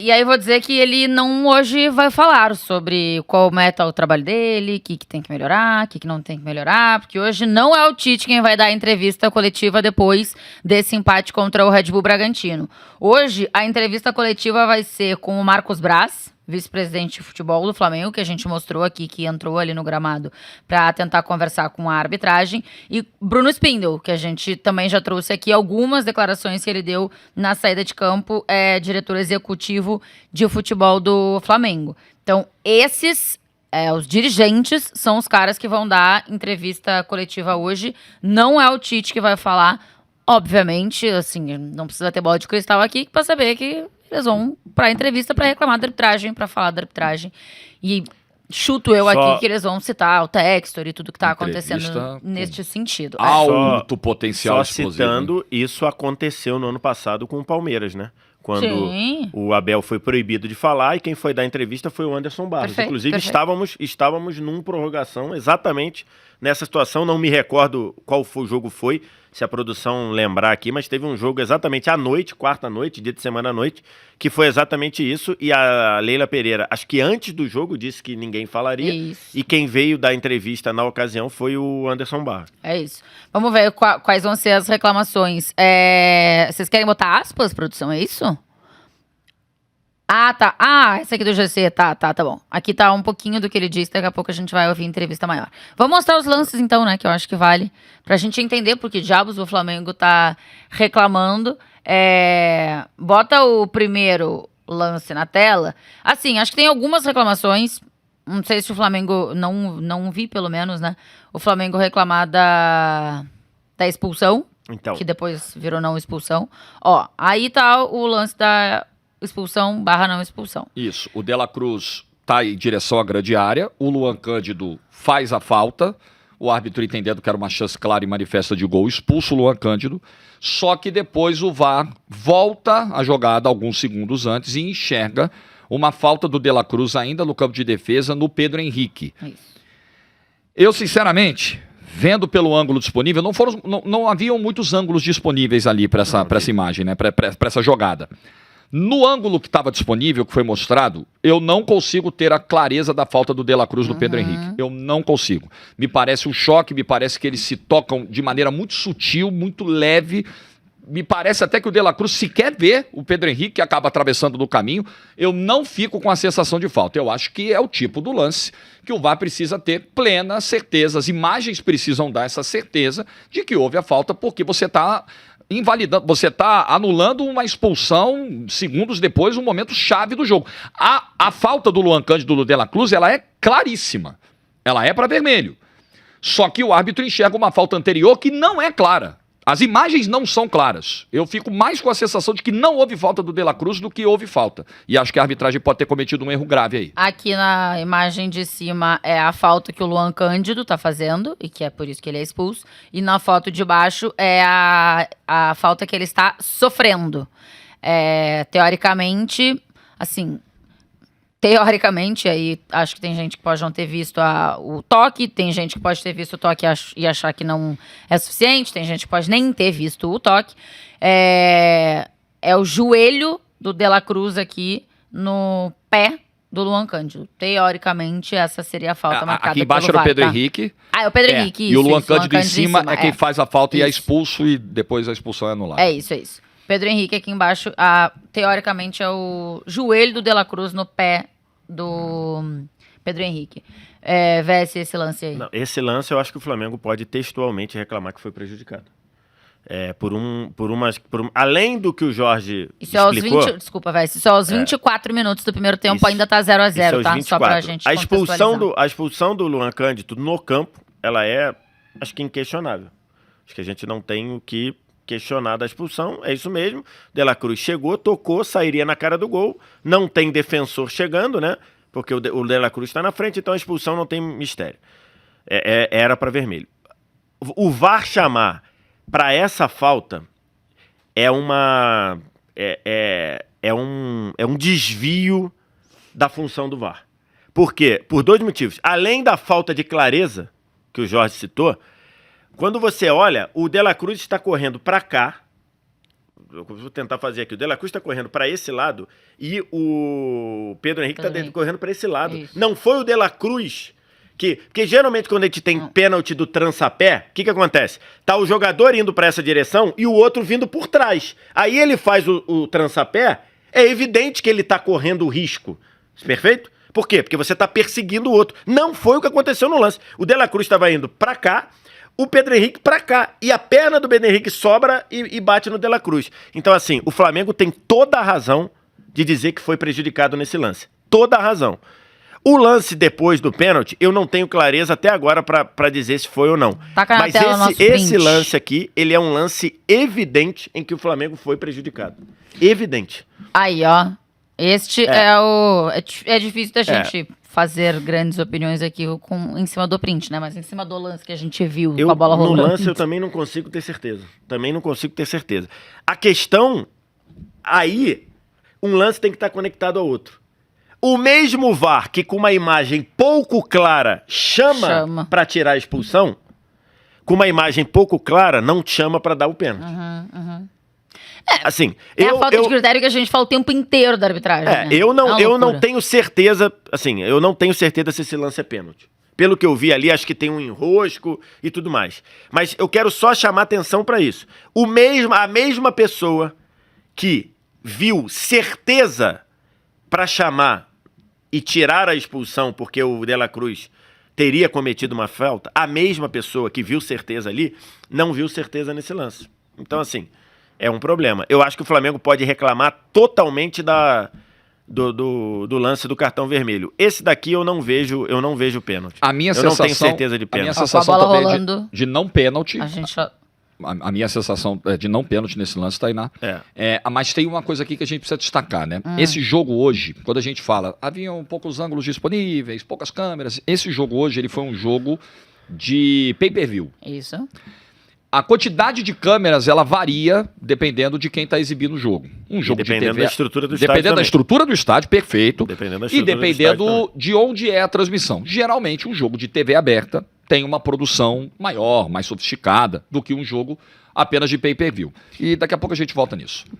E aí vou dizer que ele não hoje vai falar sobre como é o trabalho dele, o que tem que melhorar, o que não tem que melhorar, porque hoje não é o Tite quem vai dar a entrevista coletiva depois desse empate contra o Red Bull Bragantino. Hoje a entrevista coletiva vai ser com o Marcos Braz, vice-presidente de futebol do Flamengo, que a gente mostrou aqui, que entrou ali no gramado para tentar conversar com a arbitragem, e Bruno Spindel, que a gente também já trouxe aqui algumas declarações que ele deu na saída de campo, diretor executivo de futebol do Flamengo. Então, esses, os dirigentes, são os caras que vão dar entrevista coletiva hoje. Não é o Tite que vai falar, obviamente, assim, não precisa ter bola de cristal aqui para saber que eles vão pra entrevista pra reclamar da arbitragem, pra falar da arbitragem. E chuto eu aqui que eles vão citar o Textor e tudo que tá acontecendo neste sentido. Alto potencial explosivo. Só citando, isso aconteceu no ano passado com o Palmeiras, né? Quando o Abel foi proibido de falar e quem foi dar entrevista foi o Anderson Barros. Perfeito, Inclusive, estávamos num prorrogação exatamente nessa situação. Não me recordo qual jogo foi, se a produção lembrar aqui, mas teve um jogo exatamente à noite, quarta-noite, dia de semana à noite, que foi exatamente isso. E a Leila Pereira, acho que antes do jogo, disse que ninguém falaria. Isso. E quem veio dar entrevista na ocasião foi o Anderson Barros. É isso. Vamos ver quais vão ser as reclamações. Vocês querem botar aspas, produção? É isso? Ah, tá. Ah, essa aqui do GC. Tá bom. Aqui tá um pouquinho do que ele disse, daqui a pouco a gente vai ouvir entrevista maior. Vamos mostrar os lances então, né, que eu acho que vale, pra gente entender porque diabos o Flamengo tá reclamando. Bota o primeiro lance na tela. Assim, acho que tem algumas reclamações, não sei se o Flamengo, não vi pelo menos, né, o Flamengo reclamar da expulsão, então, que depois virou não expulsão. Ó, aí tá o lance da expulsão / não expulsão. Isso, o De La Cruz tá em direção à grande área, o Luan Cândido faz a falta, o árbitro entendendo que era uma chance clara e manifesta de gol, expulsa o Luan Cândido, só que depois o VAR volta a jogada alguns segundos antes e enxerga uma falta do De La Cruz ainda no campo de defesa no Pedro Henrique. Isso. Eu, sinceramente, vendo pelo ângulo disponível, não haviam muitos ângulos disponíveis ali para essa imagem, né, para essa jogada. No ângulo que estava disponível, que foi mostrado, eu não consigo ter a clareza da falta do De La Cruz no Pedro Henrique. Eu não consigo. Me parece um choque, me parece que eles se tocam de maneira muito sutil, muito leve. Me parece até que o De La Cruz sequer vê o Pedro Henrique, que acaba atravessando no caminho. Eu não fico com a sensação de falta. Eu acho que é o tipo do lance que o VAR precisa ter plena certeza. As imagens precisam dar essa certeza de que houve a falta, porque você está invalidando, você está anulando uma expulsão segundos depois, um momento chave do jogo. A falta do Luan Cândido do De La Cruz, ela é claríssima. Ela é para vermelho. Só que o árbitro enxerga uma falta anterior que não é clara. As imagens não são claras. Eu fico mais com a sensação de que não houve falta do De La Cruz do que houve falta. E acho que a arbitragem pode ter cometido um erro grave aí. Aqui na imagem de cima é a falta que o Luan Cândido tá fazendo, e que é por isso que ele é expulso. E na foto de baixo é a falta que ele está sofrendo. Teoricamente, assim... Teoricamente, aí acho que tem gente que pode não ter visto o toque, tem gente que pode ter visto o toque e achar que não é suficiente, tem gente que pode nem ter visto o toque. É o joelho do De La Cruz aqui no pé do Luan Cândido. Teoricamente, essa seria a falta marcada aqui embaixo pelo era o VAR, Pedro tá? Henrique. Ah, é o Pedro Henrique, isso. E o Luan isso, Cândido em cima é quem faz a falta e é expulso e depois a expulsão é anulada. É isso. Pedro Henrique aqui embaixo, teoricamente é o joelho do De La Cruz no pé do Pedro Henrique. Vê esse lance aí. Não, esse lance eu acho que o Flamengo pode textualmente reclamar que foi prejudicado. Além do que o Jorge explicou... Desculpa, velho. Isso é aos 24 minutos do primeiro tempo, ainda tá 0-0, tá? 24. Só pra gente a expulsão do Luan Cândido no campo, ela é, acho que inquestionável. Acho que a gente não tem o que questionar da expulsão, é isso mesmo. De La Cruz chegou, tocou, sairia na cara do gol. Não tem defensor chegando, né? Porque o De La Cruz está na frente, então a expulsão não tem mistério. Era para vermelho. O VAR chamar para essa falta é um desvio da função do VAR. Por quê? Por dois motivos. Além da falta de clareza que o Jorge citou, quando você olha, o De La Cruz está correndo para cá, eu vou tentar fazer aqui. O De La Cruz está correndo para esse lado e o Pedro Henrique está correndo para esse lado. Isso. Não foi o De La Cruz porque geralmente quando a gente tem pênalti do trançapé, o que acontece? Tá o jogador indo para essa direção e o outro vindo por trás. Aí ele faz o trançapé, é evidente que ele tá correndo o risco. Perfeito? Por quê? Porque você tá perseguindo o outro. Não foi o que aconteceu no lance. O De La Cruz estava indo para cá, o Pedro Henrique para cá. E a perna do Pedro Henrique sobra e bate no De La Cruz. Então, assim, o Flamengo tem toda a razão de dizer que foi prejudicado nesse lance. Toda a razão. O lance depois do pênalti, eu não tenho clareza até agora pra dizer se foi ou não. Taca na Mas tela nosso esse print. lance aqui, ele é um lance evidente em que o Flamengo foi prejudicado. Evidente. Aí, ó. Este é o... É difícil da gente fazer grandes opiniões aqui em cima do print, né? Mas em cima do lance que a gente viu com a bola rolando. No lance eu também não consigo ter certeza. Também não consigo ter certeza. A questão, aí, um lance tem que estar conectado ao outro. O mesmo VAR que com uma imagem pouco clara chama para tirar a expulsão, com uma imagem pouco clara não chama para dar o pênalti. Assim, É a falta de critério que a gente fala o tempo inteiro da arbitragem. Né? Eu não tenho certeza, assim, eu não tenho certeza se esse lance é pênalti. Pelo que eu vi ali, acho que tem um enrosco e tudo mais. Mas eu quero só chamar atenção para isso. A mesma pessoa que viu certeza para chamar e tirar a expulsão porque o De La Cruz teria cometido uma falta, a mesma pessoa que viu certeza ali, não viu certeza nesse lance. Então, assim, é um problema. Eu acho que o Flamengo pode reclamar totalmente do lance do cartão vermelho. Esse daqui eu não vejo pênalti. A minha eu sensação, não tenho certeza de pênalti. A minha sensação bola também rolando, de não pênalti. A gente só... A minha sensação de não pênalti nesse lance, Tainá. Mas tem uma coisa aqui que a gente precisa destacar, né? Esse jogo hoje, quando a gente fala, haviam poucos ângulos disponíveis, poucas câmeras. Esse jogo hoje, ele foi um jogo de pay-per-view. Isso. A quantidade de câmeras, ela varia dependendo de quem está exibindo o jogo. Um jogo de TV... Dependendo da estrutura do estádio Dependendo da estrutura do estádio, perfeito. Dependendo da E estrutura dependendo de onde é a transmissão. Geralmente, um jogo de TV aberta tem uma produção maior, mais sofisticada do que um jogo apenas de pay-per-view. E daqui a pouco a gente volta nisso.